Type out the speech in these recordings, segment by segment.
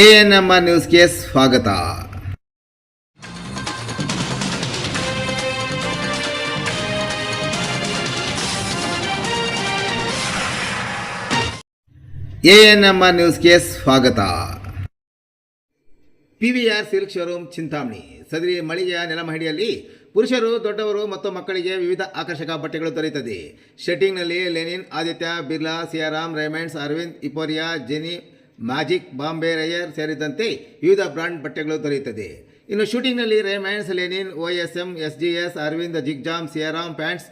ANM ನ್ಯೂಸ್ಗೆ ಸ್ವಾಗತ. ANM ನ್ಯೂಸ್ಗೆ ಸ್ವಾಗತ. PVR silk showroom Chintamani. ಸದರಿ ಮಳಿಗೆಯ ನೆಲಮಹಡಿಯಲ್ಲಿ ಪುರುಷರು, ದೊಡ್ಡವರು ಮತ್ತು ಮಕ್ಕಳಿಗೆ ವಿವಿಧ ಆಕರ್ಷಕ ಬಟ್ಟೆಗಳು ದೊರೆಯುತ್ತದೆ. ಶೆಟ್ಟಿಂಗ್ನಲ್ಲಿ ಲೆನಿನ್, ಆದಿತ್ಯ ಬಿರ್ಲಾ, ಸಿಯಾರಾಮ್, ರೇಮಂಡ್ಸ್, ಅರವಿಂದ್, ಇಪೋರಿಯಾ, ಜೆನಿ, ಮ್ಯಾಜಿಕ್, ಬಾಂಬೆ ರೈಯರ್ ಸೇರಿದಂತೆ ವಿವಿಧ ಬ್ರಾಂಡ್ ಬಟ್ಟೆಗಳು ದೊರೆಯುತ್ತದೆ. ಇನ್ನು ಶೂಟಿಂಗ್ನಲ್ಲಿ Raymonds, linen, OSM, SGS, Arvind, ಜಿಗ್ಜಾಮ್, ಸಿಯಾರಾಮ್ ಪ್ಯಾಂಟ್ಸ್,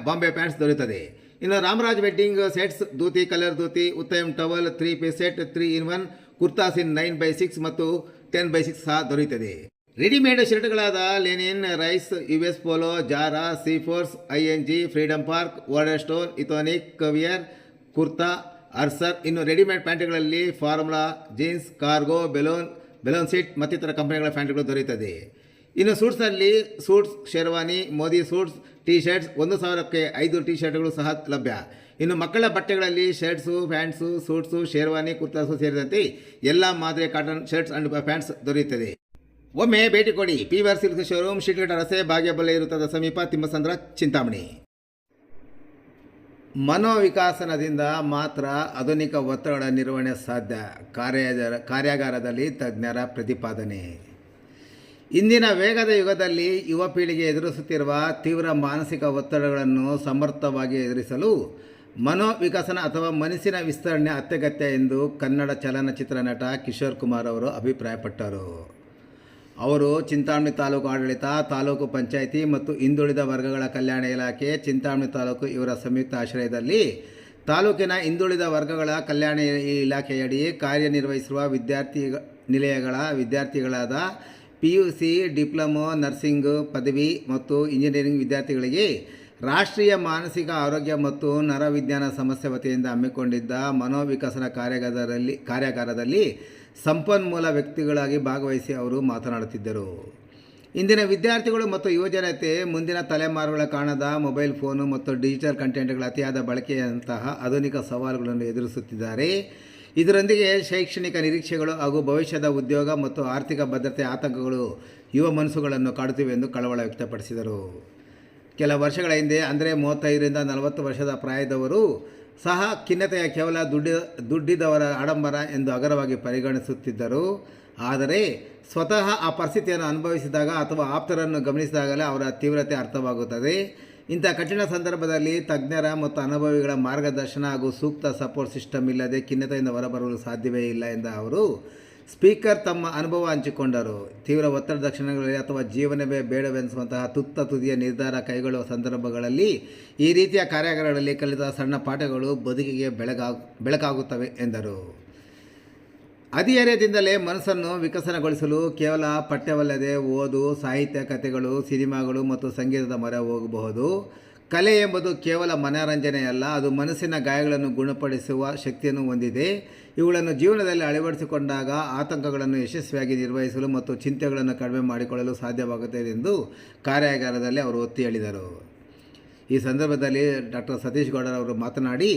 ಬಾಂಬೆ ಪ್ಯಾಂಟ್ಸ್ ದೊರೆಯುತ್ತದೆ. ಇನ್ನು Ramraj wedding sets, dhoti, colour dhoti, Uttam towel, 3-piece set, 3-in-1 kurtas in 9x6 ಮತ್ತು 10x6 ಸಹ ದೊರೆಯುತ್ತದೆ. ರೆಡಿಮೇಡ್ ಶರ್ಟ್ಗಳಾದ ಲೆನಿನ್, ರೈಸ್, US ಪೋಲೋ, ಜಾರಾ, ಸೀಫೋರ್ಸ್, ING, ಫ್ರೀಡಮ್ ಪಾರ್ಕ್, ವಾರ್ಡರ್ ಸ್ಟೋನ್, ಇಥೋನಿಕ್, ಕವಿಯರ್, ಕುರ್ತಾ, ಅರ್ಸರ್. ಇನ್ನು ರೆಡಿಮೇಡ್ ಪ್ಯಾಂಟ್ಗಳಲ್ಲಿ ಫಾರ್ಮುಲಾ, ಜೀನ್ಸ್, ಕಾರ್ಗೋ, ಬೆಲೂನ್ ಸೀಟ್ ಮತ್ತಿತರ ಕಂಪನಿಗಳ ಪ್ಯಾಂಟ್ಗಳು ದೊರೆಯುತ್ತದೆ. ಇನ್ನು ಸೂಟ್ಸ್ನಲ್ಲಿ suits, sherwani, Modi suits, T-shirts 1,000ಕ್ಕೆ 5 T-ಶರ್ಟ್ಗಳು ಸಹ ಲಭ್ಯ. ಇನ್ನು ಮಕ್ಕಳ ಬಟ್ಟೆಗಳಲ್ಲಿ shirts, pants, suits, sherwani, kurtas ಸೇರಿದಂತೆ ಎಲ್ಲ ಮಾದರಿಯ ಕಾಟನ್ ಶರ್ಟ್ಸ್ ಅಂಡ್ ಪ್ಯಾಂಟ್ಸ್ ದೊರೆಯುತ್ತದೆ. ಒಮ್ಮೆ ಭೇಟಿ ಕೊಡಿ. ಪಿವಿಆರ್ ಸಿಲ್ಕ್ ಶೋರೂಮ್, ಶೀಟ್ಘಟ್ಟ ರಸ್ತೆ, ಭಾಗ್ಯಬಲ್ಲೆ ವೃತ್ತದ ಸಮೀಪ, ತಿಮ್ಮಸಂದ್ರ, ಚಿಂತಾಮಣಿ. ಮನೋವಿಕಾಸನದಿಂದ ಮಾತ್ರ ಆಧುನಿಕ ಒತ್ತಡಗಳ ನಿರ್ವಹಣೆ ಸಾಧ್ಯ. ಕಾರ್ಯಾಗಾರದಲ್ಲಿ ತಜ್ಞರ ಪ್ರತಿಪಾದನೆ. ಇಂದಿನ ವೇಗದ ಯುಗದಲ್ಲಿ ಯುವ ಪೀಳಿಗೆ ಎದುರಿಸುತ್ತಿರುವ ತೀವ್ರ ಮಾನಸಿಕ ಒತ್ತಡಗಳನ್ನು ಸಮರ್ಥವಾಗಿ ಎದುರಿಸಲು ಮನೋವಿಕಸನ ಅಥವಾ ಮನಸ್ಸಿನ ವಿಸ್ತರಣೆ ಅತ್ಯಗತ್ಯ ಎಂದು ಕನ್ನಡ ಚಲನಚಿತ್ರ ನಟ ಕಿಶೋರ್ ಕುಮಾರ್ ಅವರು ಅಭಿಪ್ರಾಯಪಟ್ಟರು. ಅವರು ಚಿಂತಾಮಣಿ ತಾಲೂಕು ಆಡಳಿತ, ತಾಲೂಕು ಪಂಚಾಯಿತಿ ಮತ್ತು ಹಿಂದುಳಿದ ವರ್ಗಗಳ ಕಲ್ಯಾಣ ಇಲಾಖೆ, ಚಿಂತಾಮಣಿ ತಾಲೂಕು ಇವರ ಸಂಯುಕ್ತ ಆಶ್ರಯದಲ್ಲಿ ತಾಲೂಕಿನ ಹಿಂದುಳಿದ ವರ್ಗಗಳ ಕಲ್ಯಾಣ ಇಲಾಖೆಯಡಿ ಕಾರ್ಯನಿರ್ವಹಿಸಿರುವ ವಿದ್ಯಾರ್ಥಿ ನಿಲಯಗಳ ವಿದ್ಯಾರ್ಥಿಗಳಾದ PUC, ಡಿಪ್ಲೊಮೊ, ನರ್ಸಿಂಗ್ ಪದವಿ ಮತ್ತು ಇಂಜಿನಿಯರಿಂಗ್ ವಿದ್ಯಾರ್ಥಿಗಳಿಗೆ ರಾಷ್ಟ್ರೀಯ ಮಾನಸಿಕ ಆರೋಗ್ಯ ಮತ್ತು ನರವಿಜ್ಞಾನ ಸಂಸ್ಥೆ ವತಿಯಿಂದ ಹಮ್ಮಿಕೊಂಡಿದ್ದ ಮನೋವಿಕಸನ ಕಾರ್ಯಾಗಾರದಲ್ಲಿ ಸಂಪನ್ಮೂಲ ವ್ಯಕ್ತಿಗಳಾಗಿ ಭಾಗವಹಿಸಿ ಅವರು ಮಾತನಾಡುತ್ತಿದ್ದರು. ಇಂದಿನ ವಿದ್ಯಾರ್ಥಿಗಳು ಮತ್ತು ಯುವಜನತೆ ಮುಂದಿನ ತಲೆಮಾರುಗಳ ಕಾಣದ ಮೊಬೈಲ್ ಫೋನು ಮತ್ತು ಡಿಜಿಟಲ್ ಕಂಟೆಂಟ್ಗಳ ಅತಿಯಾದ ಬಳಕೆಯಂತಹ ಆಧುನಿಕ ಸವಾಲುಗಳನ್ನು ಎದುರಿಸುತ್ತಿದ್ದಾರೆ. ಇದರೊಂದಿಗೆ ಶೈಕ್ಷಣಿಕ ನಿರೀಕ್ಷೆಗಳು ಹಾಗೂ ಭವಿಷ್ಯದ ಉದ್ಯೋಗ ಮತ್ತು ಆರ್ಥಿಕ ಭದ್ರತೆ ಆತಂಕಗಳು ಯುವ ಮನಸ್ಸುಗಳನ್ನು ಕಾಡುತ್ತಿವೆ ಎಂದು ಕಳವಳ ವ್ಯಕ್ತಪಡಿಸಿದರು. ಕೆಲ ವರ್ಷಗಳ ಹಿಂದೆ ಅಂದರೆ 35ರಿಂದ 40 ವರ್ಷದ ಪ್ರಾಯದವರು ಸಹ ಖಿನ್ನತೆಯ ಕೇವಲ ದುಡ್ಡಿದವರ ಆಡಂಬರ ಎಂದು ಹಗುರವಾಗಿ ಪರಿಗಣಿಸುತ್ತಿದ್ದರು. ಆದರೆ ಸ್ವತಃ ಆ ಪರಿಸ್ಥಿತಿಯನ್ನು ಅನುಭವಿಸಿದಾಗ ಅಥವಾ ಆಪ್ತರನ್ನು ಗಮನಿಸಿದಾಗಲೇ ಅವರ ತೀವ್ರತೆ ಅರ್ಥವಾಗುತ್ತದೆ. ಇಂಥ ಕಠಿಣ ಸಂದರ್ಭದಲ್ಲಿ ತಜ್ಞರ ಮತ್ತು ಅನುಭವಿಗಳ ಮಾರ್ಗದರ್ಶನ ಹಾಗೂ ಸೂಕ್ತ ಸಪೋರ್ಟ್ ಸಿಸ್ಟಮ್ ಇಲ್ಲದೆ ಖಿನ್ನತೆಯಿಂದ ಹೊರಬರಲು ಸಾಧ್ಯವೇ ಇಲ್ಲ ಎಂದ ಅವರು ಸ್ಪೀಕರ್ ತಮ್ಮ ಅನುಭವ ಹಂಚಿಕೊಂಡರು. ತೀವ್ರ ಒತ್ತಡದ ಕ್ಷಣಗಳಲ್ಲಿ ಅಥವಾ ಜೀವನವೇ ಬೇಡವೆನಿಸುವಂತಹ ತುದಿಯ ನಿರ್ಧಾರ ಕೈಗೊಳ್ಳುವ ಸಂದರ್ಭಗಳಲ್ಲಿ ಈ ರೀತಿಯ ಕಾರ್ಯಾಗಾರಗಳಲ್ಲಿ ಕಲಿತ ಸಣ್ಣ ಪಾಠಗಳು ಬದುಕಿಗೆ ಬೆಳಕಾಗುತ್ತವೆ ಎಂದರು. ಹದಿಹರೆಯದಿಂದಲೇ ಮನಸ್ಸನ್ನು ವಿಕಸನಗೊಳಿಸಲು ಕೇವಲ ಪಠ್ಯವಲ್ಲದೆ ಓದು, ಸಾಹಿತ್ಯ, ಕಥೆಗಳು, ಸಿನಿಮಾಗಳು ಮತ್ತು ಸಂಗೀತದ ಮೊರೆ ಹೋಗಬಹುದು. ಕಲೆ ಎಂಬುದು ಕೇವಲ ಮನರಂಜನೆಯಲ್ಲ, ಅದು ಮನಸ್ಸಿನ ಗಾಯಗಳನ್ನು ಗುಣಪಡಿಸುವ ಶಕ್ತಿಯನ್ನು ಹೊಂದಿದೆ. ಇವುಗಳನ್ನು ಜೀವನದಲ್ಲಿ ಅಳವಡಿಸಿಕೊಂಡಾಗ ಆತಂಕಗಳನ್ನು ಯಶಸ್ವಿಯಾಗಿ ನಿರ್ವಹಿಸಲು ಮತ್ತು ಚಿಂತೆಗಳನ್ನು ಕಡಿಮೆ ಮಾಡಿಕೊಳ್ಳಲು ಸಾಧ್ಯವಾಗುತ್ತದೆ ಎಂದು ಕಾರ್ಯಾಗಾರದಲ್ಲಿ ಅವರು ಒತ್ತಿ ಹೇಳಿದರು. ಈ ಸಂದರ್ಭದಲ್ಲಿ ಡಾಕ್ಟರ್ ಸತೀಶ್ ಗೌಡರವರು ಮಾತನಾಡಿ,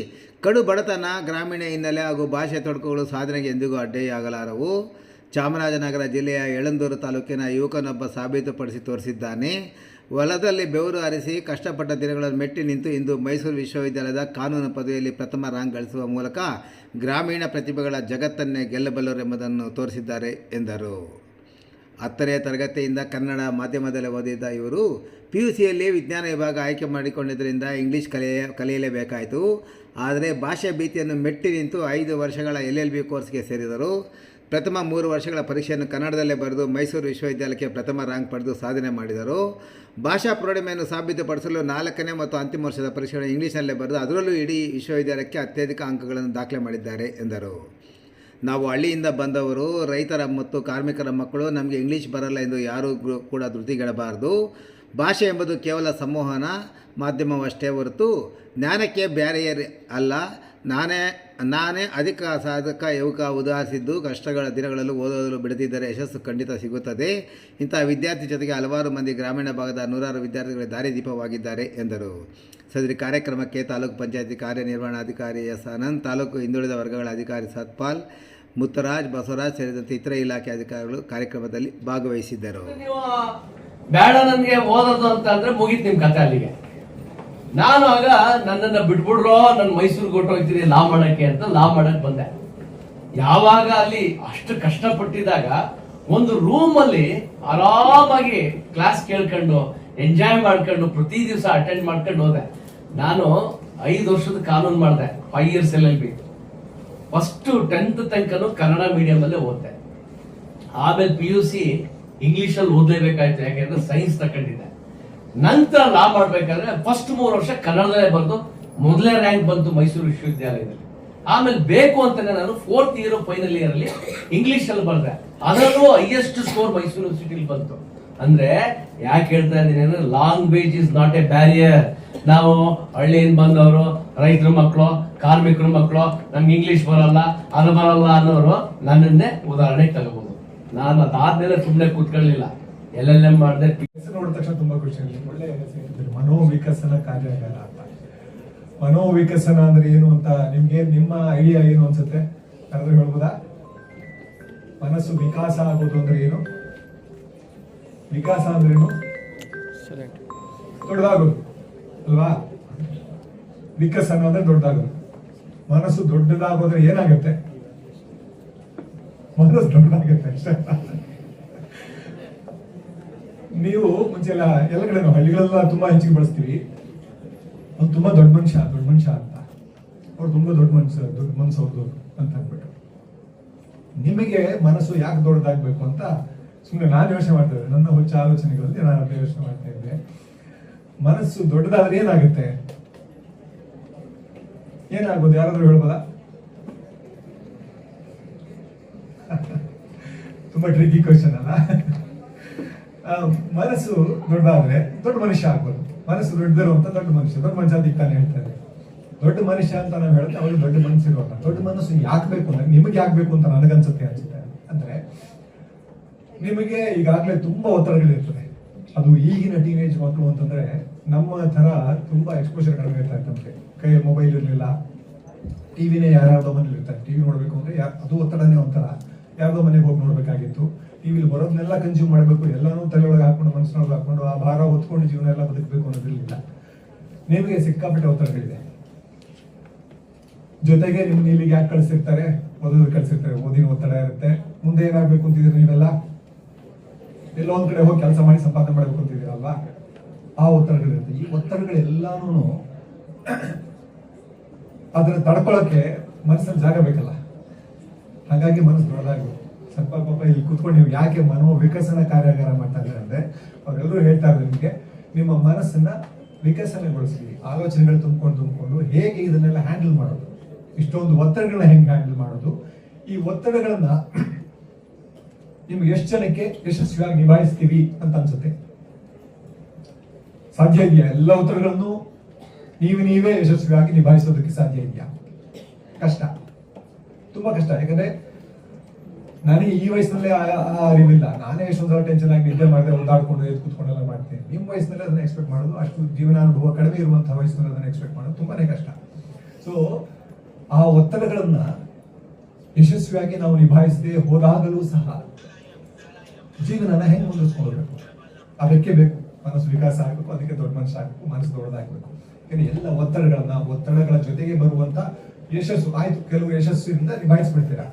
ಕಡು ಬಡತನ, ಗ್ರಾಮೀಣ ಹಿನ್ನೆಲೆ ಹಾಗೂ ಭಾಷೆ ತೊಡಕುಗಳು ಸಾಧನೆಗೆ ಎಂದಿಗೂ ಅಡ್ಡಿಯಾಗಲಾರವು. ಚಾಮರಾಜನಗರ ಜಿಲ್ಲೆಯ ಯಳಂದೂರು ತಾಲೂಕಿನ ಯುವಕನೊಬ್ಬ ಸಾಬೀತುಪಡಿಸಿ ತೋರಿಸಿದ್ದಾನೆ. ಹೊಲದಲ್ಲಿ ಬೆವರು ಹರಿಸಿ ಕಷ್ಟಪಟ್ಟ ದಿನಗಳನ್ನು ಮೆಟ್ಟಿ ನಿಂತು ಇಂದು ಮೈಸೂರು ವಿಶ್ವವಿದ್ಯಾಲಯದ ಕಾನೂನು ಪದವಿಯಲ್ಲಿ ಪ್ರಥಮ ರ್ಯಾಂಕ್ ಗಳಿಸುವ ಮೂಲಕ ಗ್ರಾಮೀಣ ಪ್ರತಿಭೆಗಳ ಜಗತ್ತನ್ನೇ ಗೆಲ್ಲಬಲ್ಲರು ಎಂಬುದನ್ನು ತೋರಿಸಿದ್ದಾರೆ ಎಂದರು. 10ನೇ ತರಗತಿಯಿಂದ ಕನ್ನಡ ಮಾಧ್ಯಮದಲ್ಲಿ ಓದಿದ್ದ ಇವರು PUCಯಲ್ಲಿ ವಿಜ್ಞಾನ ವಿಭಾಗ ಆಯ್ಕೆ ಮಾಡಿಕೊಂಡಿದ್ದರಿಂದ ಇಂಗ್ಲೀಷ್ ಕಲಿಯಲೇಬೇಕಾಯಿತು. ಆದರೆ ಭಾಷೆ ಭೀತಿಯನ್ನು ಮೆಟ್ಟಿ ನಿಂತು 5 ವರ್ಷಗಳ LLB ಕೋರ್ಸ್ಗೆ ಸೇರಿದರು. ಪ್ರಥಮ 3 ವರ್ಷಗಳ ಪರೀಕ್ಷೆಯನ್ನು ಕನ್ನಡದಲ್ಲೇ ಬರೆದು ಮೈಸೂರು ವಿಶ್ವವಿದ್ಯಾಲಯಕ್ಕೆ ಪ್ರಥಮ ರ್ಯಾಂಕ್ ಪಡೆದು ಸಾಧನೆ ಮಾಡಿದರು. ಭಾಷಾ ಪ್ರೌಢಿಮೆಯನ್ನು ಸಾಬೀತುಪಡಿಸಲು 4ನೇ ಮತ್ತು ಅಂತಿಮ ವರ್ಷದ ಪರೀಕ್ಷೆಗಳನ್ನು ಇಂಗ್ಲೀಷ್ನಲ್ಲೇ ಬರೆದು ಅದರಲ್ಲೂ ಇಡೀ ವಿಶ್ವವಿದ್ಯಾಲಯಕ್ಕೆ ಅತ್ಯಧಿಕ ಅಂಕಗಳನ್ನು ದಾಖಲೆ ಮಾಡಿದ್ದಾರೆ ಎಂದರು. ನಾವು ಹಳ್ಳಿಯಿಂದ ಬಂದವರು, ರೈತರ ಮತ್ತು ಕಾರ್ಮಿಕರ ಮಕ್ಕಳು, ನಮಗೆ ಇಂಗ್ಲೀಷ್ ಬರಲ್ಲ ಎಂದು ಯಾರೂ ಕೂಡ ಧೃತಿಗೆಡಬಾರದು. ಭಾಷೆ ಎಂಬುದು ಕೇವಲ ಸಂವಹನ ಮಾಧ್ಯಮವಷ್ಟೇ ಹೊರತು ಜ್ಞಾನಕ್ಕೆ ಬ್ಯಾರಿಯರ್ ಅಲ್ಲ. ನಾನೇ ಅಧಿಕ ಸಾಧಕ ಯುವಕ ಉದಾಹರಿಸಿದ್ದು ಕಷ್ಟಗಳ ದಿನಗಳಲ್ಲೂ ಓದಲು ಬಿಡದಿದ್ದರೆ ಯಶಸ್ಸು ಖಂಡಿತ ಸಿಗುತ್ತದೆ. ಇಂತಹ ವಿದ್ಯಾರ್ಥಿ ಜೊತೆಗೆ ಹಲವಾರು ಮಂದಿ ಗ್ರಾಮೀಣ ಭಾಗದ 100 ವಿದ್ಯಾರ್ಥಿಗಳಿಗೆ ದಾರಿದೀಪವಾಗಿದ್ದಾರೆ ಎಂದರು. ಸದರಿ ಕಾರ್ಯಕ್ರಮಕ್ಕೆ ತಾಲೂಕು ಪಂಚಾಯತಿ ಕಾರ್ಯನಿರ್ವಹಣಾಧಿಕಾರಿ ಎಸ್. ಅನಂತ್, ತಾಲೂಕು ಹಿಂದುಳಿದ ವರ್ಗಗಳ ಅಧಿಕಾರಿ ಸತ್ಪಾಲ್, ಮುತ್ತರಾಜ್, ಬಸವರಾಜ್ ಸೇರಿದಂತೆ ಇತರ ಇಲಾಖೆ ಅಧಿಕಾರಿಗಳು ಕಾರ್ಯಕ್ರಮದಲ್ಲಿ ಭಾಗವಹಿಸಿದ್ದರು. ನೀವು ಬೇಡ ನನಗೆ ಓದೋದು ಅಂತ ಅಂದ್ರೆ ಮುಗೀತು ನಿಮ್ ಕತೆ ಅಲ್ಲಿಗೆ. ನಾನು ಆಗ ನನ್ನನ್ನ ಬಿಟ್ಬಿಡ್ರೋ, ನನ್ನ ಮೈಸೂರಿಗೆ ಹೊಟ್ಟೋಗ್ತೀರಿ ಲಾ ಮಾಡಕ್ಕೆ ಅಂತ ಲಾ ಮಾಡಕ್ ಬಂದೆ. ಯಾವಾಗ ಅಲ್ಲಿ ಅಷ್ಟು ಕಷ್ಟಪಟ್ಟಿದಾಗ ಒಂದು ರೂಮ್ ಅಲ್ಲಿ ಆರಾಮಾಗಿ ಕ್ಲಾಸ್ ಕೇಳ್ಕೊಂಡು ಎಂಜಾಯ್ ಮಾಡ್ಕೊಂಡು ಪ್ರತಿ ದಿವಸ ಅಟೆಂಡ್ ಮಾಡ್ಕೊಂಡು ಹೋದೆ. ನಾನು 5 ವರ್ಷದ ಕಾನೂನು ಮಾಡಿದೆ, 5 years LLB. ಫಸ್ಟ್ 10th ತನಕನು ಕನ್ನಡ ಮೀಡಿಯಂ ಅಲ್ಲೇ ಓದ್ದೆ. ಆಮೇಲೆ PUC ಇಂಗ್ಲಿಷ್ ಅಲ್ಲಿ ಓದ್ಲೇಬೇಕಾಯ್ತು, ಯಾಕೆಂದ್ರೆ ಸೈನ್ಸ್ ತಕೊಂಡಿದ್ದೆ. ನಂತರ ಲಾ ಮಾಡ್ಬೇಕಾದ್ರೆ ಫಸ್ಟ್ 3 ವರ್ಷ ಕನ್ನಡದಲ್ಲೇ ಬಂದು ಮೊದಲೇ ರ್ಯಾಂಕ್ ಬಂತು ಮೈಸೂರು ವಿಶ್ವವಿದ್ಯಾಲಯದಲ್ಲಿ. ಆಮೇಲೆ ಬೇಕು ಅಂತಾನೆ ನಾನು 4th year ಫೈನಲ್ ಇಯರ್ ಅಲ್ಲಿ ಇಂಗ್ಲಿಷ್ ಅಲ್ಲಿ ಬರ್ದೆ. ಅದರಲ್ಲೂ ಹೈಯೆಸ್ಟ್ ಸ್ಕೋರ್ ಮೈಸೂರು ಯೂನಿವರ್ಸಿಟಿಲಿ ಬಂತು. ಅಂದ್ರೆ ಯಾಕೆ ಹೇಳ್ತಾ ಇದ್ದೀನಿ ಅಂದ್ರೆ language is not A barrier. ನಾವು ಹಳ್ಳಿಯಿಂದ ಬಂದವರು, ರೈತರ ಮಕ್ಕಳು, ಕಾರ್ಮಿಕರ ಮಕ್ಕಳು, ನಮ್ಗೆ ಇಂಗ್ಲಿಷ್ ಬರಲ್ಲ, ಅದು ಬರಲ್ಲ ಅನ್ನೋರು ನನ್ನನ್ನೇ ಉದಾಹರಣೆಗೆ ತಗೋಬಹುದು. ನಾನು ಅದಾದ್ಮೇಲೆ ಸುಮ್ಮನೆ ಕೂತ್ಕೊಳ್ಳಿಲ್ಲ, LLM ಮಾಡಿದೆ. ನೋಡಿದ ತಕ್ಷಣ ತುಂಬಾ ಖುಷಿ ಆಗಿದೆ. ಒಳ್ಳೆ ಹೆಸರು, ಮನೋವಿಕಸನ ಕಾರ್ಯಾಗಾರ ಅಂತ. ಮನೋವಿಕಸನ ಅಂದ್ರೆ ಏನು ಅಂತ ನಿಮ್ಗೆ ನಿಮ್ಮ ಐಡಿಯಾ ಏನು ಅನ್ಸುತ್ತೆ? ಯಾರಾದ್ರೂ ಹೇಳ್ಬೋದಾ? ಮನಸ್ಸು ವಿಕಾಸ ಆಗೋದು ಅಂದ್ರೆ ಏನು? ವಿಕಾಸ ಅಂದ್ರೆ ಏನು? ದೊಡ್ಡದಾಗೋದು ಅಲ್ವಾ? ವಿಕಸನ ಅಂದ್ರೆ ದೊಡ್ಡದಾಗೋದು. ಮನಸ್ಸು ದೊಡ್ಡದಾಗೋದ್ರೆ ಏನಾಗುತ್ತೆ? ಮನಸ್ಸು ದೊಡ್ಡದಾಗುತ್ತೆ ಅಷ್ಟೇ. ನೀವು ಮುಂಚೆ ಎಲ್ಲ ಕಡೆ ನಾವು ಹಳ್ಳಿಗಳೆಲ್ಲ ತುಂಬಾ ಹೆಚ್ಚಿಗೆ ಬಳಸ್ತೀವಿ, ಅವ್ನು ತುಂಬಾ ದೊಡ್ಡ ಮನುಷ್ಯ ಅಂತ, ಅವ್ರು ತುಂಬಾ ದೊಡ್ಡ ಮನಸ್ಸು ಅವ್ರದ್ದು ಅಂತ ಅಂದ್ಬಿಟ್ಟು. ನಿಮಗೆ ಮನಸ್ಸು ಯಾಕೆ ದೊಡ್ಡದಾಗ್ಬೇಕು ಅಂತ ಸುಮ್ಮನೆ ನಾನು ಯೋಚನೆ ಮಾಡ್ತಾ ಇದ್ದೆ. ನನ್ನ ಹುಚ್ಚ ಆಲೋಚನೆಗಳಲ್ಲಿ ನಾನು ಅದೇ ಯೋಚನೆ ಮಾಡ್ತಾ ಇದ್ದೆ. ಮನಸ್ಸು ದೊಡ್ಡದಾದ್ರೆ ಏನಾಗುತ್ತೆ? ಏನಾಗ್ಬೋದು? ಯಾರಾದ್ರೂ ಹೇಳ್ಬೋದಾ? ತುಂಬಾ ಟ್ರಿಕಿ ಕ್ವಶನ್ ಅಲ್ಲ? ಮನಸ್ಸು ದೊಡ್ಡದಾದ್ರೆ ದೊಡ್ಡ ಮನುಷ್ಯ ಆಗ್ಬೋದು. ಮನಸ್ಸು ದೊಡ್ಡದಿರುವಂತ ದೊಡ್ಡ ಮನುಷ್ಯ ದಿಕ್ಕಾನೆ ಹೇಳ್ತಾರೆ. ದೊಡ್ಡ ಮನುಷ್ಯ ಅಂತ ನಾವು ಹೇಳ್ತಾ ಅವ್ರಿಗೆ ದೊಡ್ಡ ಮನಸ್ಸು ಇರೋಲ್ಲ. ದೊಡ್ಡ ಮನಸ್ಸು ಯಾಕೆ ಬೇಕು ಅಂದ್ರೆ ನಿಮಗೆ ಯಾಕೆ ಬೇಕು ಅಂತ ನನಗನ್ಸುತ್ತೆ ಅಂದ್ರೆ ನಿಮಗೆ ಈಗಾಗಲೇ ತುಂಬಾ ಒತ್ತಡಗಳಿರ್ತದೆ. ಅದು ಈಗಿನ ಟೀನೇಜ್ ಮಕ್ಕಳು ಅಂತಂದ್ರೆ ನಮ್ಮ ತರ ತುಂಬಾ ಎಕ್ಸ್ಪೋಜರ್ ಕಡಿಮೆ ಇರ್ತಾ ಇರ್ತಂತೆ. ಕೈ ಮೊಬೈಲ್ ಇರಲಿಲ್ಲ, ಟಿವಿನೇ ಯಾರ್ಯಾರ್ದೋ ಮನೇಲಿ ಇರ್ತಾರೆ. ಟಿವಿ ನೋಡ್ಬೇಕು ಅಂದ್ರೆ ಅದು ಒತ್ತಡನೇ ಒಂಥರ. ಯಾರ್ದೋ ಮನೆಗೆ ಹೋಗಿ ನೋಡ್ಬೇಕಾಗಿತ್ತು. ಟಿವಿಲಿ ಬರೋದನ್ನೆಲ್ಲ ಕನ್ಸ್ಯೂಮ್ ಮಾಡಬೇಕು, ಎಲ್ಲಾನು ತಲೆಯೊಳಗೆ ಹಾಕೊಂಡು ಮನಸ್ಸಿನೊಳಗೆ ಹಾಕೊಂಡು ಆ ಭಾರ ಹೊತ್ಕೊಂಡು ಜೀವನ ಎಲ್ಲ ಬದುಕಬೇಕು ಅನ್ನೋದಿರಲಿಲ್ಲ. ನಿಮಗೆ ಸಿಕ್ಕಾಪಟ್ಟೆ ಒತ್ತಡಗಳಿದೆ. ಜೊತೆಗೆ ನಿಮ್ಗೆ ಇಲ್ಲಿಗೆ ಯಾಕೆ ಕಳ್ಸಿರ್ತಾರೆ? ಓದೋದು ಕಳ್ಸಿರ್ತಾರೆ, ಓದಿನ ಒತ್ತಡ ಇರುತ್ತೆ. ಮುಂದೆ ಏನಾಗ್ಬೇಕು ಅಂತಿದ್ದೀರಿ ನೀವೆಲ್ಲ? ಎಲ್ಲೋ ಒಂದ್ ಕಡೆ ಹೋಗಿ ಕೆಲಸ ಮಾಡಿ ಸಂಪಾದನೆ ಮಾಡ್ಬೇಕು ಅಂತಿದ್ದೀರಲ್ವಾ? ಆ ಒತ್ತಡಗಳಿರುತ್ತೆ. ಈ ಒತ್ತಡಗಳೆಲ್ಲಾನು ಅದನ್ನ ತಡ್ಕೊಳಕ್ಕೆ ಮನಸ್ಸಲ್ಲಿ ಜಾಗ ಬೇಕಲ್ಲ. ಹಾಗಾಗಿ ಮನಸ್ಸು ದೊಡ್ಡದಾಗಬೇಕು. ಸ್ವಲ್ಪ ಪಾಪ ಇಲ್ಲಿ ಕೂತ್ಕೊಂಡು ನೀವು ಯಾಕೆ ಮನೋವಿಕಸನ ಕಾರ್ಯಾಗಾರ ಮಾಡ್ತಾ ಇದ್ದಾರೆ ಅಂದ್ರೆ ಅವರೆಲ್ಲರೂ ಹೇಳ್ತಾ ಇದ್ದಾರೆ ನಿಮ್ಗೆ ನಿಮ್ಮ ಮನಸ್ಸನ್ನ ವಿಕಸನಗೊಳಿಸಿ, ಆಲೋಚನೆಗಳು ತುಂಬಿಕೊಂಡು ಹೇಗೆ ಇದನ್ನೆಲ್ಲ ಹ್ಯಾಂಡಲ್ ಮಾಡೋದು, ಇಷ್ಟೊಂದು ಒತ್ತಡಗಳನ್ನ ಹೆಂಗೆ ಹ್ಯಾಂಡಲ್ ಮಾಡೋದು, ಈ ಒತ್ತಡಗಳನ್ನ ನಿಮ್ಗೆ ಎಷ್ಟು ಜನಕ್ಕೆ ಯಶಸ್ವಿಯಾಗಿ ನಿಭಾಯಿಸ್ತೀವಿ ಅಂತ ಅನ್ಸುತ್ತೆ? ಸಾಧ್ಯ ಇದೆಯಾ? ಎಲ್ಲ ಒತ್ತಡಗಳನ್ನು ನೀವೇ ಯಶಸ್ವಿಯಾಗಿ ನಿಭಾಯಿಸೋದಕ್ಕೆ ಸಾಧ್ಯ ಇದೆಯಾ? ಕಷ್ಟ, ತುಂಬಾ ಕಷ್ಟ. ಯಾಕಂದ್ರೆ ನನಗೆ ಈ ವಯಸ್ಸಿನಲ್ಲೇ ಆ ಅರಿವಿಲ್ಲ. ನಾನೇ ಎಷ್ಟೊಂದು ಟೆನ್ಷನ್ ಆಗಿ ನಿದ್ದೆ ಮಾಡಿದೆ, ಓದಾಡ್ಕೊಂಡು ಎದ್ದು ಕೂತ್ಕೊಂಡೆಲ್ಲ ಮಾಡ್ತೇನೆ. ನಿಮ್ಮ ವಯಸ್ಸಿನಲ್ಲಿ ಅದನ್ನ ಎಕ್ಸ್ಪೆಕ್ಟ್ ಮಾಡೋದು, ಅಷ್ಟು ಜೀವನಾನುಭವ ಕಡಿಮೆ ಇರುವಂತಹ ವಯಸ್ಸಿನಲ್ಲಿ ಅದನ್ನ ಎಕ್ಸ್ಪೆಕ್ಟ್ ಮಾಡೋದು ತುಂಬಾನೇ ಕಷ್ಟ. ಸೊ ಆ ಒತ್ತಡಗಳನ್ನ ಯಶಸ್ವಿಯಾಗಿ ನಾವು ನಿಭಾಯಿಸದೆ ಹೋದಾಗಲೂ ಸಹ ಜೀವನನ ಹೆಂಗೆ ಮುಂದುವರಿಸ್ಕೊಳ್ಬೇಕು? ಅದಕ್ಕೆ ಬೇಕು ಮನಸ್ಸು ವಿಕಾಸ ಆಗಬೇಕು. ಅದಕ್ಕೆ ದೊಡ್ಡ ಮನುಷ್ಯ ಆಗಬೇಕು, ಮನಸ್ಸು ದೊಡ್ಡದಾಗಬೇಕು. ಎಲ್ಲ ಒತ್ತಡಗಳ ಜೊತೆಗೆ ಬರುವಂತ ಯಶಸ್ಸು ಆಯ್ತು. ಕೆಲವು ಯಶಸ್ಸಿನಿಂದ ನಿಭಾಯಿಸ್ಬಿಡ್ತೀರಾ,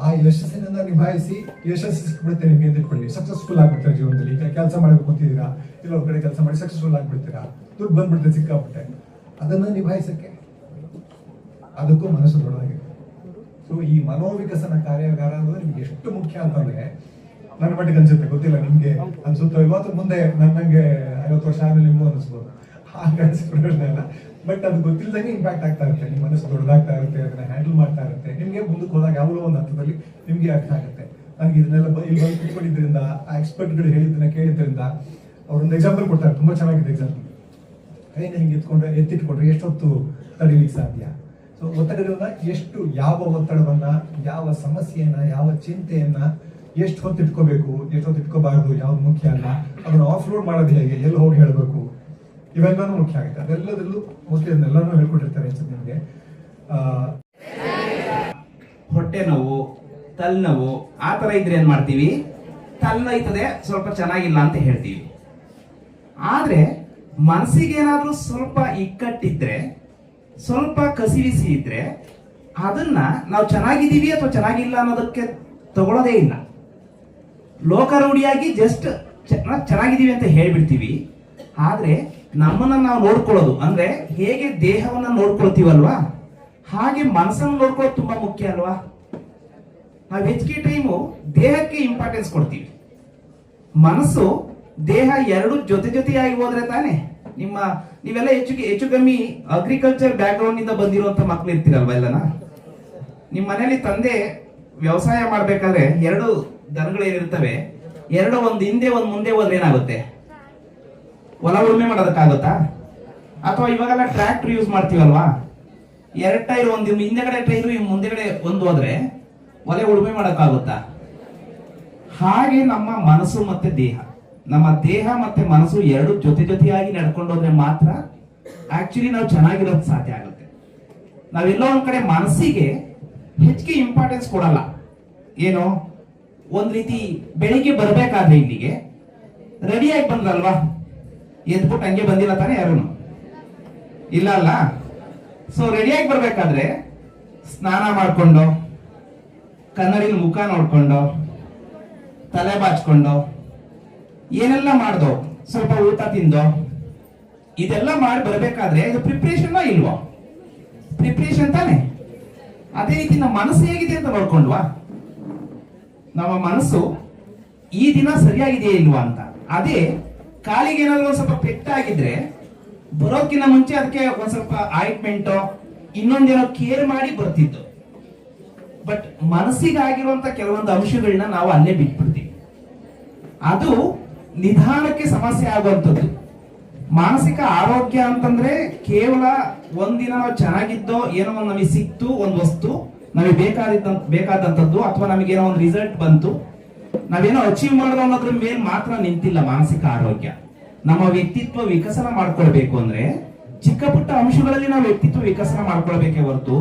ಆ ಯಶಸ್ಸಿನಿಂದ ನಿಭಾಯಿಸಿ ಯಶಸ್ಸು ಸಿಕ್ಬಿಡುತ್ತೆ ನಿಮ್ಗೆ ಅಂತ ಇಟ್ಕೊಳ್ಳಿ. ಸಕ್ಸಸ್ಫುಲ್ ಆಗ್ಬಿಡ್ತೀರಾ ಜೀವನದಲ್ಲಿ. ಈಗ ಕೆಲಸ ಮಾಡಬೇಕು ಅಂತಿದ್ದೀರಾ, ಇಲ್ಲ ಒಂದ್ ಕಡೆ ಕೆಲಸ ಮಾಡಿ ಸಕ್ಸಸ್ಫುಲ್ ಆಗ್ಬಿಡ್ತೀರಾ, ದುಡ್ಡು ಬಂದ್ಬಿಡುತ್ತೆ ಸಿಕ್ಕಾಬಿಟ್ಟೆ. ಅದನ್ನ ನಿಭಾಯಿಸಕ್ಕೆ ಅದಕ್ಕೂ ಮನಸ್ಸು ದೊಡ್ಡದಾಗಿದೆ. ಸೊ ಈ ಮನೋವಿಕಸನ ಕಾರ್ಯಾಗಾರ ಅನ್ನೋದು ನಿಮ್ಗೆ ಎಷ್ಟು ಮುಖ್ಯ ಅಂತಂದ್ರೆ ನನ್ನ ಮಟ್ಟಿಗೆ ಅನ್ಸುತ್ತೆ, ಗೊತ್ತಿಲ್ಲ ನಿಮ್ಗೆ ಅನ್ಸುತ್ತೋ ಇವತ್ತು ಮುಂದೆ ನನ್ನಂಗೆ 50 ವರ್ಷ ಆದ್ಮೇಲೆ ನಿಮ್ಗೂ ಅನಿಸ್ಬೋದು. ಹಾಗೆ ಅನ್ಸ್ಬಿಡೋದೇ ಇಲ್ಲ. ಬಟ್ ಅದು ಗೊತ್ತಿಲ್ಲದಂಗೆ ಇಂಪ್ಯಾಕ್ಟ್ ಆಗ್ತಾ ಇರುತ್ತೆ. ನಿಮ್ಮ ಮನಸ್ಸು ದೊಡ್ಡದಾಗ್ತಾ ಇರುತ್ತೆ, ಅದನ್ನ ಹ್ಯಾಂಡಲ್ ಮಾಡ್ತಾ ಇರುತ್ತೆ. ನಿಮ್ಗೆ ಮುಂದಕ್ಕೆ ಹೋದಾಗ ಯಾವುದೋ ಒಂದು ಹಂತದಲ್ಲಿ ನಿಮ್ಗೆ ಅರ್ಥ ಆಗುತ್ತೆ. ನನಗೆ ಇದನ್ನೆಲ್ಲ ಇಲ್ಲಿ ಬಂದು ಕುತ್ಕೊಂಡಿದ್ರಿಂದ, ಆ ಎಕ್ಸ್ಪರ್ಟ್ಗಳು ಹೇಳಿದ್ದನ್ನ ಕೇಳಿದ್ರಿಂದ ಅವ್ರೊಂದು ಎಕ್ಸಾಂಪಲ್ ಕೊಡ್ತಾರೆ, ತುಂಬಾ ಚೆನ್ನಾಗಿದೆ ಎಕ್ಸಾಂಪಲ್. ಕೈನ ಹಿಂಗೆ ಎತ್ತಿಟ್ಕೊಂಡ್ರೆ ಎಷ್ಟೊತ್ತು ತಡೀಲಿಕ್ಕೆ ಸಾಧ್ಯ? ಸೊ ಒತ್ತಡಗಳನ್ನ ಎಷ್ಟು, ಯಾವ ಒತ್ತಡವನ್ನ, ಯಾವ ಸಮಸ್ಯೆಯನ್ನ, ಯಾವ ಚಿಂತೆಯನ್ನ ಎಷ್ಟು ಹೊತ್ತು ಇಟ್ಕೋಬೇಕು, ಎಷ್ಟು ಹೊತ್ತು ಇಟ್ಕೋಬಾರದು, ಯಾವ್ದು ಮುಖ್ಯ ಅಲ್ಲ, ಅದನ್ನ ಆಫ್ಲೋಡ್ ಮಾಡೋದು ಹೇಗೆ, ಎಲ್ಲಿ ಹೋಗಿ ಹೇಳಬೇಕು, ಇವೆಲ್ಲನೂ ಮುಖ್ಯ ಆಗುತ್ತೆ. ಅದೆಲ್ಲದಲ್ಲೂ ಮೋಸ್ಟ್ಲಿ ಅದನ್ನೆಲ್ಲಾನು ಹೇಳ್ಕೊಟ್ಟಿರ್ತಾರೆ ಅನ್ಸುತ್ತೆ ನಿಮಗೆ. ಹೊಟ್ಟೆ ನೋವು, ತಲೆನೋವು ಆ ಥರ ಇದ್ರೆ ಏನು ಮಾಡ್ತೀವಿ, ತಲೆನೋಯ್ತದೆ ಸ್ವಲ್ಪ ಚೆನ್ನಾಗಿಲ್ಲ ಅಂತ ಹೇಳ್ತೀವಿ. ಆದರೆ ಮನಸ್ಸಿಗೆ ಏನಾದರೂ ಸ್ವಲ್ಪ ಇಕ್ಕಟ್ಟಿದ್ರೆ, ಸ್ವಲ್ಪ ಕಸಿವಿಸಿ ಇದ್ರೆ ಅದನ್ನ ನಾವು ಚೆನ್ನಾಗಿದ್ದೀವಿ ಅಥವಾ ಚೆನ್ನಾಗಿಲ್ಲ ಅನ್ನೋದಕ್ಕೆ ತಗೊಳ್ಳೋದೇ ಇಲ್ಲ. ಲೋಕಾರೂಢಿಯಾಗಿ ಜಸ್ಟ್ ಚೆನ್ನಾಗಿದ್ದೀವಿ ಅಂತ ಹೇಳ್ಬಿಡ್ತೀವಿ. ಆದರೆ ನಮ್ಮನ್ನ ನಾವು ನೋಡ್ಕೊಳ್ಳೋದು ಅಂದ್ರೆ ಹೇಗೆ ದೇಹವನ್ನ ನೋಡ್ಕೊಳ್ತೀವಲ್ವಾ, ಹಾಗೆ ಮನಸ್ಸನ್ನು ನೋಡ್ಕೊಳ್ಳೋದು ತುಂಬಾ ಮುಖ್ಯ ಅಲ್ವಾ. ನಾವು ಹೆಚ್ಚಿಗೆ ಟೈಮು ದೇಹಕ್ಕೆ ಇಂಪಾರ್ಟೆನ್ಸ್ ಕೊಡ್ತೀವಿ. ಮನಸ್ಸು ದೇಹ ಎರಡು ಜೊತೆಯಾಗಿ ಹೋದ್ರೆ ತಾನೆ ನೀವೆಲ್ಲ ಹೆಚ್ಚು ಕಮ್ಮಿ ಅಗ್ರಿಕಲ್ಚರ್ ಬ್ಯಾಕ್ ಗ್ರೌಂಡ್ ಇಂದ ಬಂದಿರುವಂತ ಮಕ್ಳು ಇರ್ತೀರಲ್ವಾ ಎಲ್ಲನ. ನಿಮ್ಮ ಮನೇಲಿ ತಂದೆ ವ್ಯವಸಾಯ ಮಾಡ್ಬೇಕಾದ್ರೆ ಎರಡು ದನಗಳೇನಿರ್ತವೆ, ಎರಡು ಒಂದು ಹಿಂದೆ ಒಂದು ಮುಂದೆ ಹೋದ್ರೆ ಏನಾಗುತ್ತೆ, ಹೊಲ ಉಳುಮೆ ಮಾಡೋದಕ್ಕಾಗುತ್ತಾ? ಅಥವಾ ಇವಾಗೆಲ್ಲ ಟ್ರ್ಯಾಕ್ಟರ್ ಯೂಸ್ ಮಾಡ್ತೀವಲ್ವಾ, ಎರಡು ಟೈರ್, ಒಂದು ಹಿಂದೆಗಡೆ ಟೈರು ಮುಂದೆಗಡೆ ಒಂದು ಹೋದ್ರೆ ಹೊಲ ಉಳುಮೆ ಮಾಡೋಕ್ಕಾಗುತ್ತಾ? ಹಾಗೆ ನಮ್ಮ ಮನಸ್ಸು ಮತ್ತೆ ದೇಹ, ನಮ್ಮ ದೇಹ ಮತ್ತೆ ಮನಸ್ಸು ಎರಡು ಜೊತೆಯಾಗಿ ನಡ್ಕೊಂಡು ಹೋದ್ರೆ ಮಾತ್ರ ಆಕ್ಚುಲಿ ನಾವು ಚೆನ್ನಾಗಿರೋದು ಸಾಧ್ಯ ಆಗುತ್ತೆ. ನಾವೆಲ್ಲೋ ಒಂದ್ ಕಡೆ ಮನಸ್ಸಿಗೆ ಹೆಚ್ಚಿಗೆ ಇಂಪಾರ್ಟೆನ್ಸ್ ಕೊಡಲ್ಲ. ಏನು, ಒಂದ್ ರೀತಿ ಬೆಳಿಗ್ಗೆ ಬರ್ಬೇಕಾದ್ರೆ ಇಲ್ಲಿಗೆ ರೆಡಿಯಾಗಿ ಬಂದ್ರಲ್ವಾ, ಎದ್ಬಿಟ್ಟು ಹಂಗೆ ಬಂದಿಲ್ಲ ತಾನೆ ಯಾರು, ಇಲ್ಲ ಅಲ್ಲ. ಸೊ ರೆಡಿಯಾಗಿ ಬರ್ಬೇಕಾದ್ರೆ ಸ್ನಾನ ಮಾಡ್ಕೊಂಡು, ಕನ್ನಡಿಲಿ ಮುಖ ನೋಡ್ಕೊಂಡು, ತಲೆ ಬಾಚ್ಕೊಂಡು, ಏನೆಲ್ಲ ಮಾಡ್ದೋ, ಸ್ವಲ್ಪ ಊಟ ತಿಂದೋ, ಇದೆಲ್ಲ ಮಾಡಿ ಬರ್ಬೇಕಾದ್ರೆ ಇದು ಪ್ರಿಪ್ರೇಷನ್ ಇಲ್ವೋ? ಪ್ರಿಪ್ರೇಷನ್ ತಾನೆ. ಅದೇ ರೀತಿ ನಮ್ಮ ಮನಸ್ಸು ಹೇಗಿದೆ ಅಂತ ನೋಡ್ಕೊಂಡ್ವಾ, ನಮ್ಮ ಮನಸ್ಸು ಈ ದಿನ ಸರಿಯಾಗಿದೆಯಾ ಇಲ್ವಾ ಅಂತ. ಅದೇ ಕಾಲಿಗೆ ಏನಾದ್ರು ಒಂದ್ ಸ್ವಲ್ಪ ಪೆಟ್ಟಾಗಿದ್ರೆ ಬರೋಕ್ಕಿಂತ ಮುಂಚೆ ಅದಕ್ಕೆ ಒಂದ್ ಸ್ವಲ್ಪ ಆಯಿಂಟ್ಮೆಂಟ್ ಇನ್ನೊಂದೇನೋ ಕೇರ್ ಮಾಡಿ ಬರ್ತಿದ್ದು. ಬಟ್ ಮನಸ್ಸಿಗಾಗಿರುವಂತ ಕೆಲವೊಂದು ಅಂಶಗಳನ್ನ ನಾವು ಅಲ್ಲೇ ಬಿಟ್ಬಿಡ್ತೀವಿ. ಅದು ನಿಧಾನಕ್ಕೆ ಸಮಸ್ಯೆ ಆಗುವಂಥದ್ದು. ಮಾನಸಿಕ ಆರೋಗ್ಯ ಅಂತಂದ್ರೆ ಕೇವಲ ಒಂದಿನ ನಾವು ಚೆನ್ನಾಗಿದ್ದೋ, ಏನೋ ಒಂದು ನಮಗೆ ಸಿಕ್ತು ಒಂದು ವಸ್ತು, ನಮಗೆ ಬೇಕಾದಂಥದ್ದು, ಅಥವಾ ನಮಗೇನೋ ಒಂದು ರಿಸಲ್ಟ್ ಬಂತು, ನಾವೇನೋ ಅಚೀವ್ ಮಾಡೋದು ಅನ್ನೋದ್ರ ಮೇಲೆ ಮಾತ್ರ ನಿಂತಿಲ್ಲ ಮಾನಸಿಕ ಆರೋಗ್ಯ. ನಮ್ಮ ವ್ಯಕ್ತಿತ್ವ ವಿಕಸನ ಮಾಡ್ಕೊಳ್ಬೇಕು ಅಂದ್ರೆ ಚಿಕ್ಕ ಪುಟ್ಟ ಅಂಶಗಳಲ್ಲಿ ನಾವು ವ್ಯಕ್ತಿತ್ವ ವಿಕಸನ ಮಾಡ್ಕೊಳ್ಬೇಕೇ ಹೊರತು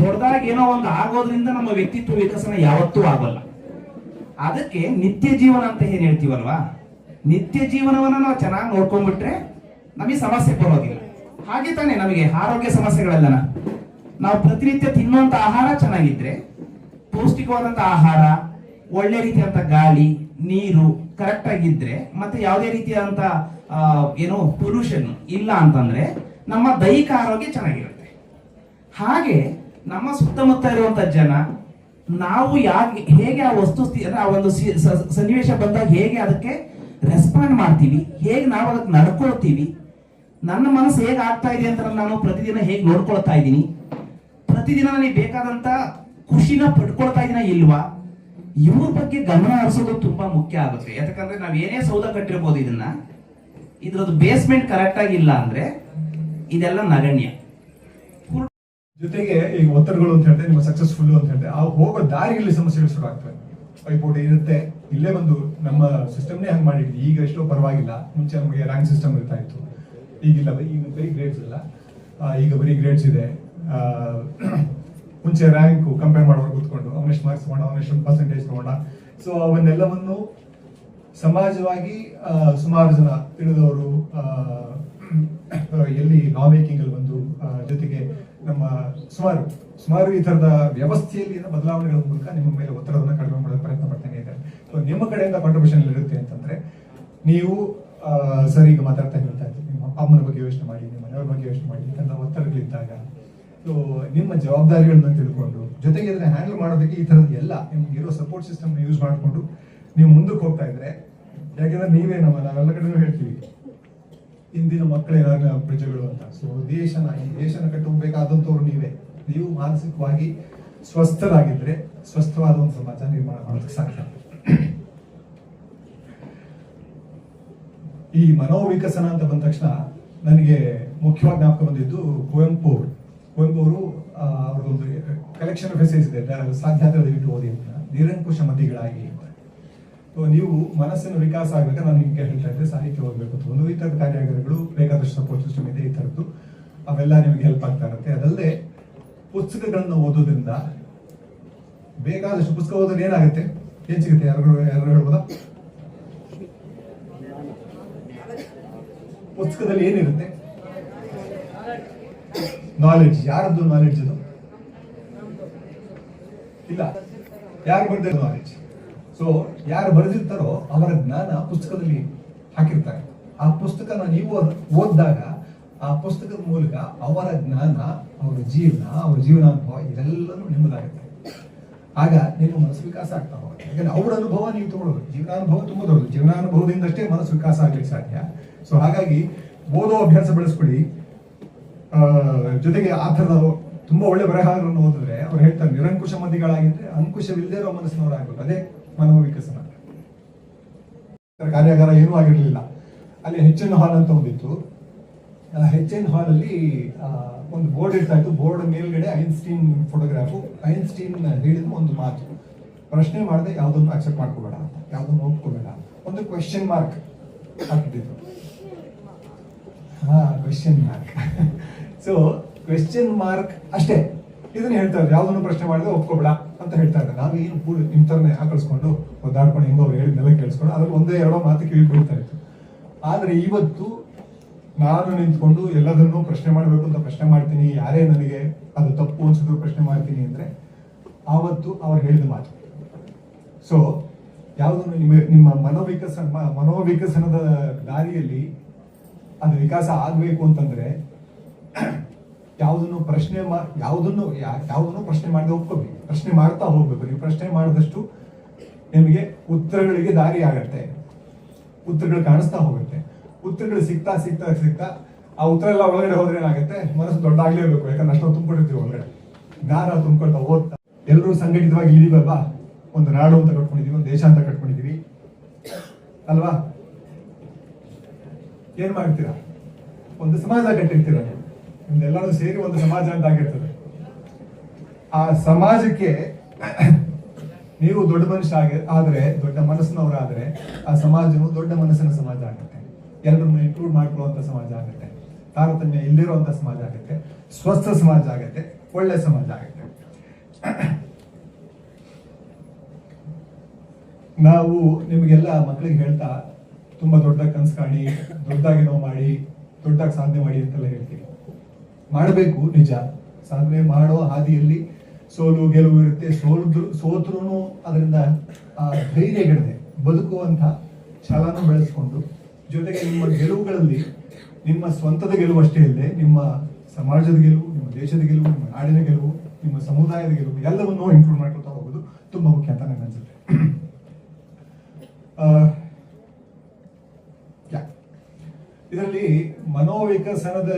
ದೊಡ್ಡದಾಗಿ ಏನೋ ಒಂದು ಆಗೋದ್ರಿಂದ ನಮ್ಮ ವ್ಯಕ್ತಿತ್ವ ವಿಕಸನ ಯಾವತ್ತೂ ಆಗೋಲ್ಲ. ಅದಕ್ಕೆ ನಿತ್ಯ ಜೀವನ ಅಂತ ಏನ್ ಹೇಳ್ತೀವಲ್ವಾ, ನಿತ್ಯ ಜೀವನವನ್ನ ನಾವು ಚೆನ್ನಾಗಿ ನೋಡ್ಕೊಂಡ್ಬಿಟ್ರೆ ನಮಗೆ ಸಮಸ್ಯೆ ಬರೋದಿಲ್ಲ. ಹಾಗೆ ತಾನೆ ನಮಗೆ ಆರೋಗ್ಯ ಸಮಸ್ಯೆಗಳೆಲ್ಲ, ನಾವು ಪ್ರತಿನಿತ್ಯ ತಿನ್ನುವಂತ ಆಹಾರ ಚೆನ್ನಾಗಿದ್ರೆ, ಪೌಷ್ಟಿಕವಾದಂತ ಆಹಾರ, ಒಳ್ಳೆ ರೀತಿಯಂತ ಗಾಳಿ, ನೀರು ಕರೆಕ್ಟ್ ಆಗಿದ್ರೆ, ಮತ್ತೆ ಯಾವುದೇ ರೀತಿಯಾದಂತ ಏನು ಪೊಲ್ಯೂಷನ್ ಇಲ್ಲ ಅಂತಂದ್ರೆ ನಮ್ಮ ದೈಹಿಕ ಆರೋಗ್ಯ ಚೆನ್ನಾಗಿರುತ್ತೆ. ಹಾಗೆ ನಮ್ಮ ಸುತ್ತಮುತ್ತ ಇರುವಂತ ಜನ, ನಾವು ಹೇಗೆ ಆ ವಸ್ತು ಆ ಒಂದು ಸನ್ನಿವೇಶ ಬಂದಾಗ ಹೇಗೆ ಅದಕ್ಕೆ ರೆಸ್ಪಾಂಡ್ ಮಾಡ್ತೀವಿ, ಹೇಗೆ ನಾವು ಅದಕ್ಕೆ ನಡ್ಕೊಳ್ತೀವಿ, ನನ್ನ ಮನಸ್ಸು ಹೇಗೆ ಆಗ್ತಾ ಇದೆ ಅಂತ ನಾನು ಪ್ರತಿದಿನ ಹೇಗೆ ನೋಡ್ಕೊಳ್ತಾ ಇದ್ದೀನಿ, ಪ್ರತಿದಿನ ನನಗೆ ಬೇಕಾದಂತ ಖುಷಿನ ಪಡ್ಕೊಳ್ತಾ ಇದೀನ ಇಲ್ವಾ, ಇವ್ರ ಬಗ್ಗೆ ಗಮನ ಹರಿಸೋದು ತುಂಬಾ ಮುಖ್ಯ ಆಗುತ್ತೆ. ಯಾಕಂದ್ರೆ ನಾವ್ ಏನೇ ಸೌಧ ಕಟ್ಟಿರ್ಬೋದು, ಇದ್ರದ್ದು ಬೇಸ್ಮೆಂಟ್ ಕರೆಕ್ಟ್ ಆಗಿಲ್ಲ ಅಂದ್ರೆ ಇದೆಲ್ಲ ನಗಣ್ಯ. ಜೊತೆಗೆ ಈಗ ಒತ್ತಡಗಳು ಅಂತ ಹೇಳ್ತಾರೆ, ನಿಮ್ಮ ಸಕ್ಸಸ್ಫುಲ್ ಅಂತ ಹೇಳ್ತಾರೆ, ಆ ಹೋಗೋ ದಾರಿಯಲ್ಲಿ ಸಮಸ್ಯೆಗಳು ಶುರು ಆಗ್ತವೆ. ಪೈಪೋಟಿ ಇರುತ್ತೆ. ಇಲ್ಲೇ ಬಂದು ನಮ್ಮ ಸಿಸ್ಟಮ್ನೇ ಹಂಗೆ ಮಾಡಿದ್ವಿ. ಈಗ ಎಷ್ಟೋ ಪರವಾಗಿಲ್ಲ. ಮುಂಚೆ ನಮಗೆ ರ್ಯಾಂಕ್ ಸಿಸ್ಟಮ್ ಇರ್ತಾ ಇತ್ತು, ಈಗಿಲ್ಲ. ಈಗ ಬರೀ ಗ್ರೇಡ್ಸ್ ಇಲ್ಲ, ಈಗ ಬರೀ ಗ್ರೇಡ್ಸ್ ಇದೆ. ಮುಂಚೆ ರ್ಯಾಂಕು ಕಂಪೇರ್ ಮಾಡೋರು ಕೂತ್ಕೊಂಡು ಅವನೆಷ್ಟು ಮಾರ್ಕ್ಸ್ ತಗೊಂಡ, ಅವನೆಷ್ಟು ಪರ್ಸೆಂಟೇಜ್ ತಗೊಂಡ. ಸೊ ಅವನ್ನೆಲ್ಲವನ್ನು ಸಮಾಜವಾಗಿ ಸುಮಾರು ಜನ ತಿಳಿದವರು ಎಲ್ಲಿ ನಾನ್ ಮೇಕಿಂಗ್ ಅಲ್ಲಿ ಬಂದು, ಜೊತೆಗೆ ನಮ್ಮ ಸುಮಾರು ಈ ತರದ ವ್ಯವಸ್ಥೆಯಲ್ಲಿ ಬದಲಾವಣೆಗಳ ಮೂಲಕ ನಿಮ್ಮ ಮೇಲೆ ಒತ್ತಡವನ್ನು ಕಡಿಮೆ ಮಾಡೋಕೆ ಪ್ರಯತ್ನ ಪಡ್ತಾನೆ ಇದ್ದಾರೆ. ಸೊ ನಿಮ್ಮ ಕಡೆಯಿಂದ ಕಾಂಟ್ರಿಬ್ಯೂಷನ್ ಇರುತ್ತೆ ಅಂತಂದ್ರೆ, ನೀವು ಸರ್ ಈಗ ಮಾತಾಡ್ತಾ ಹೇಳ್ತಾ ಇದ್ದೀವಿ, ನಿಮ್ಮ ಅಮ್ಮನ ಬಗ್ಗೆ ಯೋಚನೆ ಮಾಡಿ, ನಿಮ್ಮ ಮನೆಯವ್ರ ಬಗ್ಗೆ ಯೋಚನೆ ಮಾಡಿ. ಯಾಕಂದ್ರೆ ಒತ್ತಡಗಳಿದ್ದಾಗ ಸೊ ನಿಮ್ಮ ಜವಾಬ್ದಾರಿಗಳನ್ನ ತಿಳ್ಕೊಂಡು, ಜೊತೆಗೆ ಇದನ್ನ ಹ್ಯಾಂಡಲ್ ಮಾಡೋದಕ್ಕೆ ಈ ತರದ ಎಲ್ಲ ನಿಮ್ಗೆ ಇರೋ ಸಪೋರ್ಟ್ ಸಿಸ್ಟಮ್ ಯೂಸ್ ಮಾಡಿಕೊಂಡು ನೀವು ಮುಂದಕ್ಕೆ ಹೋಗ್ತಾ ಇದ್ರೆ, ಯಾಕೆಂದ್ರೆ ನಾವೆಲ್ಲ ಕಡೆನೂ ಹೇಳ್ತೀವಿ, ಇಂದಿನ ಮಕ್ಕಳೇನಾಗ ಪ್ರಜೆಗಳು ಅಂತ. ಸೊ ಈ ದೇಶನ ಕಟ್ಟಬೇಕಾದಂಥವ್ರು ನೀವು ಮಾನಸಿಕವಾಗಿ ಸ್ವಸ್ಥರಾಗಿದ್ರೆ ಸ್ವಸ್ಥವಾದ ಒಂದು ಸಮಾಜ ನಿರ್ಮಾಣ ಮಾಡೋದಕ್ಕೆ ಸಾಧ್ಯ. ಈ ಮನೋವಿಕಸನ ಅಂತ ಬಂದ ತಕ್ಷಣ ನನಗೆ ಮುಖ್ಯವಾಗಿ ಜ್ಞಾಪಕ ಬಂದಿದ್ದು ಕುವೆಂಪು ಅವರು ಅವ್ರದ್ದೊಂದು ಕಲೆಕ್ಷನ್ ಆಫ್ ಎಸೇಸ್ ಇದೆ, ಸಾಧ್ಯ ಆದರೆ ದಯವಿಟ್ಟು ಓದಿ ಅಂತ, ನಿರಂಕುಶ ಮತಿಗಳಾಗಿ. ನೀವು ಮನಸ್ಸಿನ ವಿಕಾಸ ಆಗ್ಬೇಕಾದ್ರೆ ನಾನು ನಿಮ್ಗೆ ಹೇಳ್ತಾ ಇದ್ದೆ, ಸಾಹಿತ್ಯ ಓದಬೇಕು ಅಂತ. ಒಂದು ಈ ಥರದ ಕಾರ್ಯಾಗಾರಗಳು, ಬೇಕಾದಷ್ಟು ಸಪೋರ್ಟ್ ಸಿಸ್ಟಮ್ ಇದೆ ಈ ಥರದ್ದು, ಅವೆಲ್ಲ ನಿಮಗೆ ಹೆಲ್ಪ್ ಆಗ್ತಾ ಇರುತ್ತೆ. ಅದಲ್ಲದೆ ಪುಸ್ತಕಗಳನ್ನ ಓದೋದ್ರಿಂದ ಬೇಕಾದಷ್ಟು ಪುಸ್ತಕ ಓದಿದ್ರೆ ಏನಾಗುತ್ತೆ? ಏನ್ ಸಿಗುತ್ತೆ? ಯಾರು ಹೇಳ್ಬೋದಾ? ಪುಸ್ತಕದಲ್ಲಿ ಏನಿರುತ್ತೆ? ನಾಲೆಡ್ಜ್. ಯಾರದ್ದು ನಾಲೆಡ್ಜ್ ಅದು? ಇಲ್ಲ, ಯಾರು ಬರೆದ ನಾಲೆಡ್ಜ್? ಸೊ ಯಾರು ಬರೆದಿರ್ತಾರೋ ಅವರ ಜ್ಞಾನ ಪುಸ್ತಕದಲ್ಲಿ ಹಾಕಿರ್ತಾರೆ. ಆ ಪುಸ್ತಕನ ನೀವು ಓದಿದಾಗ ಆ ಪುಸ್ತಕದ ಮೂಲಕ ಅವರ ಜ್ಞಾನ, ಅವರ ಜೀವನಾನುಭವ ಇದೆಲ್ಲನೂ ನಿಮ್ಮದಾಗುತ್ತೆ. ಆಗ ನಿಮ್ಮ ಮನಸ್ಸು ವಿಕಾಸ ಆಗ್ತಾ ಹೋಗುತ್ತೆ. ಯಾಕಂದ್ರೆ ಅವರ ಅನುಭವ ನೀವು ತಗೊಳ್ಳೋದು. ಜೀವನಾನುಭವ ತುಂಬ ದೊಡ್ಡದು. ಜೀವನಾನುಭವದಿಂದಷ್ಟೇ ಮನಸ್ಸು ವಿಕಾಸ ಆಗ್ಲಿಕ್ಕೆ ಸಾಧ್ಯ. ಸೊ ಹಾಗಾಗಿ ಓದೋ ಅಭ್ಯಾಸ ಬೆಳೆಸ್ಕೊಳ್ಳಿ. ಜೊತೆಗೆ ಆ ಥರದ ತುಂಬಾ ಒಳ್ಳೆ ಬರಹಗಳನ್ನು ಓದಿದ್ರೆ ಅವ್ರು ಹೇಳ್ತಾರೆ, ನಿರಂಕುಶ ಮತಿಗಳಾಗಿದ್ರೆ ಅಂಕುಶವಿಲ್ಲದೆ ಇರೋ ಮನಸ್ಸಿನವರಾಗಬೇಕು. ಅದೇ ಮನೋವಿಕಸನ. ಕಾರ್ಯಾಗಾರ ಏನೂ ಆಗಿರಲಿಲ್ಲ. ಅಲ್ಲಿ HN ಹಾಲ್ ಅಂತ ಒಂದಿತ್ತು. HN ಹಾಲ್ ಅಲ್ಲಿ ಒಂದು ಬೋರ್ಡ್ ಇರ್ತಾ ಇತ್ತು. ಬೋರ್ಡ್ ಮೇಲ್ಗಡೆ ಐನ್ಸ್ಟೀನ್ ಫೋಟೋಗ್ರಾಫು. ಐನ್ಸ್ಟೀನ್ ಹೇಳಿದ ಒಂದು ಮಾತು, ಪ್ರಶ್ನೆ ಮಾಡದೆ ಯಾವುದನ್ನು ಅಕ್ಸೆಪ್ಟ್ ಮಾಡ್ಕೋಬೇಡ ಅಂತ, ಯಾವುದನ್ನು ಒಪ್ಕೋಬೇಡ. ಒಂದು ಕ್ವೆಶ್ಚನ್ ಮಾರ್ಕ್ ಹಾಕಿದ್ದು. Question mark. So question mark ಅಷ್ಟೇ. ಇದನ್ನ ಹೇಳ್ತಾರೆ, ಯಾವುದನ್ನು ಪ್ರಶ್ನೆ ಮಾಡಿದ್ರೆ ಒಪ್ಕೋಬೇಡ ಅಂತ ಹೇಳ್ತಾ ಇದ್ದಾರೆ. ನಾವು ಏನು ನಿಮ್ಮ ಥರನೇ ಆಕಳಿಸ್ಕೊಂಡು ಒದ್ದಾಡ್ಕೊಂಡು ಹೆಂಗೋ ಅವ್ರು ಹೇಳಿದ್ನೆಲ್ಲ ಕೇಳಿಸ್ಕೊಂಡು ಅದ್ರಲ್ಲಿ ಒಂದೇ ಎರಡೋ ಮಾತು ಕಿವಿ ಬೀಳ್ತಾ ಇತ್ತು. ಆದರೆ ಇವತ್ತು ನಾನು ನಿಂತ್ಕೊಂಡು ಎಲ್ಲದನ್ನೂ ಪ್ರಶ್ನೆ ಮಾಡಬೇಕು ಅಂತ ಪ್ರಶ್ನೆ ಮಾಡ್ತೀನಿ. ಯಾರೇ ನನಗೆ ಅದು ತಪ್ಪು ಅನ್ಸಿದ್ರು ಪ್ರಶ್ನೆ ಮಾಡ್ತೀನಿ ಅಂದ್ರೆ ಆವತ್ತು ಅವ್ರು ಹೇಳಿದ ಮಾತು. ಸೊ ಯಾವುದನ್ನು ನಿಮ್ಮ ಮನೋವಿಕಸನದ ದಾರಿಯಲ್ಲಿ ಅದು ವಿಕಾಸ ಆಗಬೇಕು ಅಂತಂದ್ರೆ ಯಾವುದನ್ನು ಪ್ರಶ್ನೆ ಮಾಡದೆ ಒಪ್ಕೋಬೇಕು. ಪ್ರಶ್ನೆ ಮಾಡ್ತಾ ಹೋಗ್ಬೇಕು. ನೀವು ಪ್ರಶ್ನೆ ಮಾಡಿದಷ್ಟು ನಿಮಗೆ ಉತ್ತರಗಳಿಗೆ ದಾರಿ ಆಗತ್ತೆ. ಉತ್ತರಗಳು ಕಾಣಿಸ್ತಾ ಹೋಗುತ್ತೆ. ಉತ್ತರಗಳು ಸಿಗ್ತಾ ಆ ಉತ್ತರ ಎಲ್ಲ ಒಳಗಡೆ ಹೋದ್ರೆ ಏನಾಗುತ್ತೆ? ಮನಸ್ಸು ದೊಡ್ಡ ಆಗ್ಲೇಬೇಕು. ಯಾಕಂದ್ರೆ ಅಷ್ಟೊಂದು ತುಂಬಿಟ್ಟಿರ್ತೀವಿ ಒಳಗಡೆ. ಜ್ಞಾನ ತುಂಬಿಕೊಳ್ತಾ ಓದ್ತಾ ಎಲ್ಲರೂ ಸಂಘಟಿತವಾಗಿ ಇದೀವಲ್ವಾ? ಒಂದು ನಾಡು ಅಂತ ಕಟ್ಕೊಂಡಿದೀವಿ, ಒಂದು ದೇಶ ಅಂತ ಕಟ್ಕೊಂಡಿದೀವಿ ಅಲ್ವಾ? ಏನ್ ಮಾಡ್ತೀರಾ? ಒಂದು ಸಮಾಜ ಕಟ್ಟಿರ್ತೀರ. ನಿಮ್ದೆಲ್ಲರೂ ಸೇರಿ ಒಂದು ಸಮಾಜ ಅಂತ ಆಗಿರ್ತದೆ. ಆ ಸಮಾಜಕ್ಕೆ ನೀವು ದೊಡ್ಡ ಮನುಷ್ಯ ಆದ್ರೆ, ದೊಡ್ಡ ಮನಸ್ಸಿನವರಾದ್ರೆ ಆ ಸಮಾಜವು ದೊಡ್ಡ ಮನಸ್ಸಿನ ಸಮಾಜ ಆಗುತ್ತೆ. ಎಲ್ಲರನ್ನು ಇನ್ಕ್ಲೂಡ್ ಮಾಡ್ಕೊಳ್ಳುವಂತ ಸಮಾಜ ಆಗುತ್ತೆ. ತಾರತಮ್ಯ ಇಲ್ಲಿರುವಂತ ಸಮಾಜ ಆಗುತ್ತೆ. ಸ್ವಸ್ಥ ಸಮಾಜ ಆಗುತ್ತೆ. ಒಳ್ಳೆ ಸಮಾಜ ಆಗುತ್ತೆ. ನಾವು ನಿಮಗೆಲ್ಲ ಮಕ್ಕಳಿಗೆ ಹೇಳ್ತಾ ತುಂಬಾ ದೊಡ್ಡ ಕನಸು ಕಾಣಿ, ದೊಡ್ಡದಾಗಿ ಮಾಡಿ, ದೊಡ್ಡದಾಗಿ ಸಾಧನೆ ಮಾಡಿ ಅಂತೆಲ್ಲ ಹೇಳ್ತೀವಿ. ಮಾಡಬೇಕು ನಿಜ. ಸಾಧನೆ ಮಾಡೋ ಹಾದಿಯಲ್ಲಿ ಸೋಲು ಗೆಲುವು ಇರುತ್ತೆ. ಸೋತ್ರೂ ಅದರಿಂದ ಧೈರ್ಯಗಳಿದೆ. ಬದುಕುವಂತ ಛಲನೂ ಬೆಳೆಸ್ಕೊಂಡು, ಜೊತೆಗೆ ನಿಮ್ಮ ಗೆಲುವುಗಳಲ್ಲಿ ನಿಮ್ಮ ಸ್ವಂತದ ಗೆಲುವು ಅಷ್ಟೇ ಇಲ್ಲದೆ ನಿಮ್ಮ ಸಮಾಜದ ಗೆಲುವು, ನಿಮ್ಮ ದೇಶದ ಗೆಲುವು, ನಿಮ್ಮ ನಾಡಿನ ಗೆಲುವು, ನಿಮ್ಮ ಸಮುದಾಯದ ಗೆಲುವು ಎಲ್ಲವನ್ನೂ ಇನ್ಕ್ಲೂಡ್ ಮಾಡ್ಕೊತಾ ಹೋಗೋದು ತುಂಬಾ ಮುಖ್ಯ ಅಂತ ನನಗೆ ಅನ್ಸುತ್ತೆ. ಇದರಲ್ಲಿ ಮನೋವಿಕಸನದ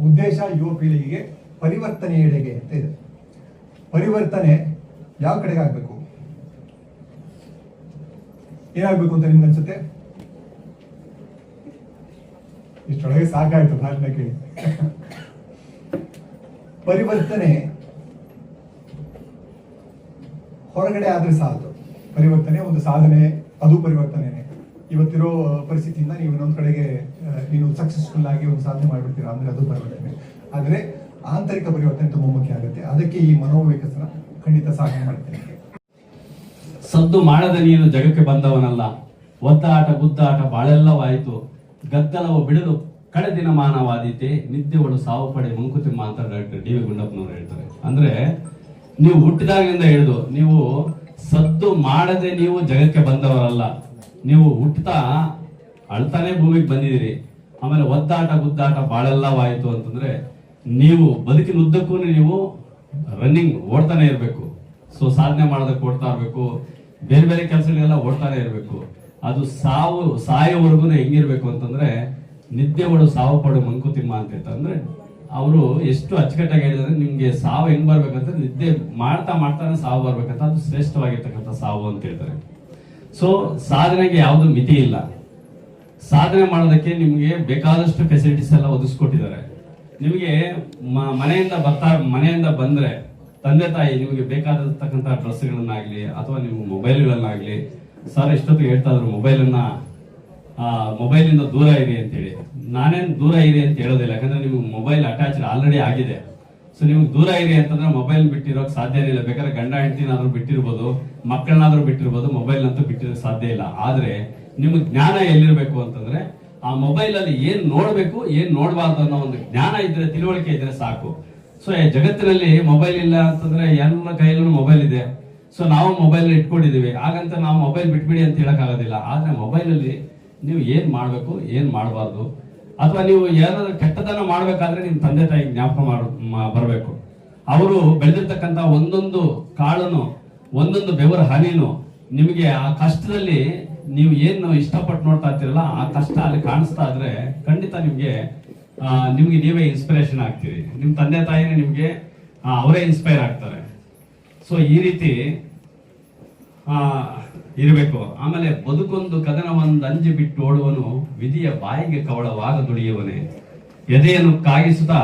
ಉದ್ದೇಶ ಯುವ ಪೀಳಿಗೆಗೆ ಪರಿವರ್ತನೆಯೆಡೆಗೆ ಅಂತ ಇದೆ. ಪರಿವರ್ತನೆ ಯಾವ ಕಡೆಗೆ ಆಗ್ಬೇಕು? ಏನಾಗ್ಬೇಕು ಅಂತ ನಿಮ್ಗೆ ಅನ್ಸುತ್ತೆ? ಇಷ್ಟೊಳಗೆ ಸಾಕಾಯ್ತು ಭಾಷಣ ಕೇಳಿ. ಪರಿವರ್ತನೆ ಹೊರಗಡೆ ಆದ್ರೆ ಸಾಲದು. ಪರಿವರ್ತನೆ ಒಂದು ಸಾಧನೆ, ಅದು ಪರಿವರ್ತನೆನೇ. ಇವತ್ತಿರೋ ಪರಿಸ್ಥಿತಿಯಿಂದ ನೀವು ಇನ್ನೊಂದು ಕಡೆಗೆ ನೀನು ಸಕ್ಸಸ್ಫುಲ್ ಆಗಿ ಒಂದು ಸಾಧನೆ ಮಾಡ್ಬಿಡ್ತೀರಾ ಅಂದ್ರೆ ಅದು ಪರಿವರ್ತನೆ. ಆದ್ರೆ ಆಂತರಿಕ ಪರಿವರ್ತನೆ ತುಂಬಾ ಮುಖ್ಯ ಆಗುತ್ತೆ. ಅದಕ್ಕೆ ಈ ಮನೋವಿಕಸನ ಖಂಡಿತ ಸಹಾಯ ಮಾಡ್ತೇನೆ. ಸದ್ದು ಮಾಡದೆ ನೀನು ಜಗಕ್ಕೆ ಬಂದವನಲ್ಲ, ಒದ್ದಾಟ ಗುದ್ದಾಟ ಬಾಳೆಲ್ಲವಾಯಿತು, ಗದ್ದಲವು ಬಿಡಲು ಕಡೆ ದಿನ ಮಾನವಾದೀತೆ, ನಿದ್ದೆಗಳು ಸಾವು ಪಡೆ ಮಂಕುತಿಮ್ಮ ಅಂತ ಡಾಕ್ಟರ್ ಡಿ ವಿ ಗುಂಡಪ್ಪನವರು ಹೇಳ್ತಾರೆ. ಅಂದ್ರೆ ನೀವು ಹುಟ್ಟಿದಾಗಿನಿಂದ ಹಿಡಿದು ನೀವು ಸದ್ದು ಮಾಡದೆ ನೀವು ಜಗಕ್ಕೆ ಬಂದವರಲ್ಲ. ನೀವು ಹುಟ್ಟುತ್ತಾ ಅಳ್ತಾನೆ ಭೂಮಿಗೆ ಬಂದಿದ್ದೀರಿ. ಆಮೇಲೆ ಒದ್ದಾಟ ಗುದ್ದಾಟ ಬಾಳೆಲ್ಲವಾಯಿತು ಅಂತಂದ್ರೆ ನೀವು ಬದುಕಿನ ಉದ್ದಕ್ಕೂ ನೀವು ರನ್ನಿಂಗ್ ಓಡ್ತಾನೆ ಇರಬೇಕು. ಸೊ ಸಾಧನೆ ಮಾಡೋದಕ್ಕೆ ಓಡ್ತಾ ಇರಬೇಕು, ಬೇರೆ ಬೇರೆ ಕೆಲಸಗಳೆಲ್ಲ ಓಡ್ತಾನೆ ಇರಬೇಕು. ಅದು ಸಾಯೋವರೆಗೂ ಹೆಂಗಿರ್ಬೇಕು ಅಂತಂದ್ರೆ ನಿದ್ದೆ ಒಡು ಸಾವು ಪಡು ಮಂಕುತಿಮ್ಮ ಅಂತ ಹೇಳ್ತಾರೆ. ಅಂದ್ರೆ ಅವರು ಎಷ್ಟು ಅಚ್ಚುಕಟ್ಟಾಗಿ ಹೇಳಿದ್ರೆ ನಿಮ್ಗೆ ಸಾವು ಹೆಂಗ್ ಬರ್ಬೇಕಂತ ನಿದ್ದೆ ಮಾಡ್ತಾ ಮಾಡ್ತಾನೆ ಸಾವು ಬರ್ಬೇಕಂತ, ಅದು ಶ್ರೇಷ್ಠವಾಗಿರ್ತಕ್ಕಂಥ ಸಾವು ಅಂತ ಹೇಳ್ತಾರೆ. ಸೊ ಸಾಧನೆಗೆ ಯಾವುದು ಮಿತಿ ಇಲ್ಲ. ಸಾಧನೆ ಮಾಡೋದಕ್ಕೆ ನಿಮ್ಗೆ ಬೇಕಾದಷ್ಟು ಫೆಸಿಲಿಟೀಸ್ ಎಲ್ಲ ಒದಗಿಸ್ಕೊಟ್ಟಿದ್ದಾರೆ. ನಿಮಗೆ ಮನೆಯಿಂದ ಬಂದ್ರೆ ತಂದೆ ತಾಯಿ ನಿಮಗೆ ಬೇಕಾದಂತಕ್ಕಂಥ ಡ್ರೆಸ್ಗಳನ್ನಾಗ್ಲಿ ಅಥವಾ ನಿಮ್ಮ ಮೊಬೈಲ್ಗಳನ್ನಾಗ್ಲಿ, ಸರ್ ಎಷ್ಟೊತ್ತಿಗೆ ಹೇಳ್ತಾ ಇದ್ರು ಮೊಬೈಲಿಂದ ದೂರ ಇರಿ ಅಂತೇಳಿ. ನಾನೇನು ದೂರ ಇರಿ ಅಂತ ಹೇಳೋದಿಲ್ಲ, ಯಾಕಂದ್ರೆ ನಿಮ್ಗೆ ಮೊಬೈಲ್ ಅಟ್ಯಾಚ್ ಆಲ್ರೆಡಿ ಆಗಿದೆ. ಸೊ ನಿಮ್ಗೆ ದೂರ ಇರಿ ಅಂತಂದ್ರೆ ಮೊಬೈಲ್ ಬಿಟ್ಟಿರೋಕ್ ಸಾಧ್ಯನೇ ಇಲ್ಲ. ಬೇಕಾದ್ರೆ ಗಂಡ ಹೆಂಡತಿನಾದ್ರೂ ಬಿಟ್ಟಿರ್ಬೋದು, ಮಕ್ಕಳನ್ನಾದ್ರೂ ಬಿಟ್ಟಿರ್ಬೋದು, ಮೊಬೈಲ್ ಅಂತೂ ಬಿಟ್ಟಿರೋಕ್ ಸಾಧ್ಯ ಇಲ್ಲ. ಆದ್ರೆ ನಿಮ್ಗೆ ಜ್ಞಾನ ಎಲ್ಲಿರ್ಬೇಕು ಅಂತಂದ್ರೆ ಆ ಮೊಬೈಲ್ ಅಲ್ಲಿ ಏನ್ ನೋಡ್ಬೇಕು ಏನ್ ನೋಡ್ಬಾರ್ದು ಅನ್ನೋ ಒಂದು ಜ್ಞಾನ ಇದ್ರೆ, ತಿಳುವಳಿಕೆ ಇದ್ರೆ ಸಾಕು. ಸೊ ಜಗತ್ತಿನಲ್ಲಿ ಮೊಬೈಲ್ ಇಲ್ಲ ಅಂತಂದ್ರೆ ಎಲ್ಲ ಕೈಯಲ್ಲೂ ಮೊಬೈಲ್ ಇದೆ. ಸೊ ನಾವು ಮೊಬೈಲ್ ಇಟ್ಕೊಂಡಿದೀವಿ, ಹಾಗಂತ ನಾವು ಮೊಬೈಲ್ ಬಿಟ್ಬಿಡಿ ಅಂತ ಹೇಳಕ್ ಆಗೋದಿಲ್ಲ. ಆದ್ರೆ ಮೊಬೈಲ್ ಅಲ್ಲಿ ನೀವು ಏನ್ ಮಾಡ್ಬೇಕು ಏನ್ ಮಾಡಬಾರ್ದು, ಅಥವಾ ನೀವು ಏನಾದ್ರು ಕೆಟ್ಟದನ್ನ ಮಾಡ್ಬೇಕಾದ್ರೆ ನಿಮ್ ತಂದೆ ತಾಯಿ ಜ್ಞಾಪಕ ಬರಬೇಕು. ಅವರು ಬೆಳೆದಿರ್ತಕ್ಕಂಥ ಒಂದೊಂದು ಕಾಳನು, ಒಂದೊಂದು ಬೆವರ ಹನಿನು ನಿಮಗೆ ಆ ಕಷ್ಟದಲ್ಲಿ ನೀವು ಏನು ಇಷ್ಟಪಟ್ಟು ನೋಡ್ತಾ ಇರ್ತೀರಲ್ಲ, ಆ ಕಷ್ಟ ಅಲ್ಲಿ ಕಾಣಿಸ್ತಾ ಇದ್ರೆ ಖಂಡಿತ ನಿಮ್ಗೆ ನೀವೇ ಇನ್ಸ್ಪಿರೇಷನ್ ಆಗ್ತೀರಿ. ನಿಮ್ ತಂದೆ ತಾಯಿನೇ ನಿಮ್ಗೆ ಅವರೇ ಇನ್ಸ್ಪೈರ್ ಆಗ್ತಾರೆ. ಸೊ ಈ ರೀತಿ ಇರಬೇಕು. ಆಮೇಲೆ ಬದುಕೊಂದು ಕದನವೊಂದು ಅಂಜಿ ಬಿಟ್ಟು ಓಡುವನು, ವಿಧಿಯ ಬಾಯಿಗೆ ಕವಳವಾಗ ದುಡಿಯುವನೇ, ಎದೆಯನ್ನು ಕಾಗಿಸುತ್ತಾ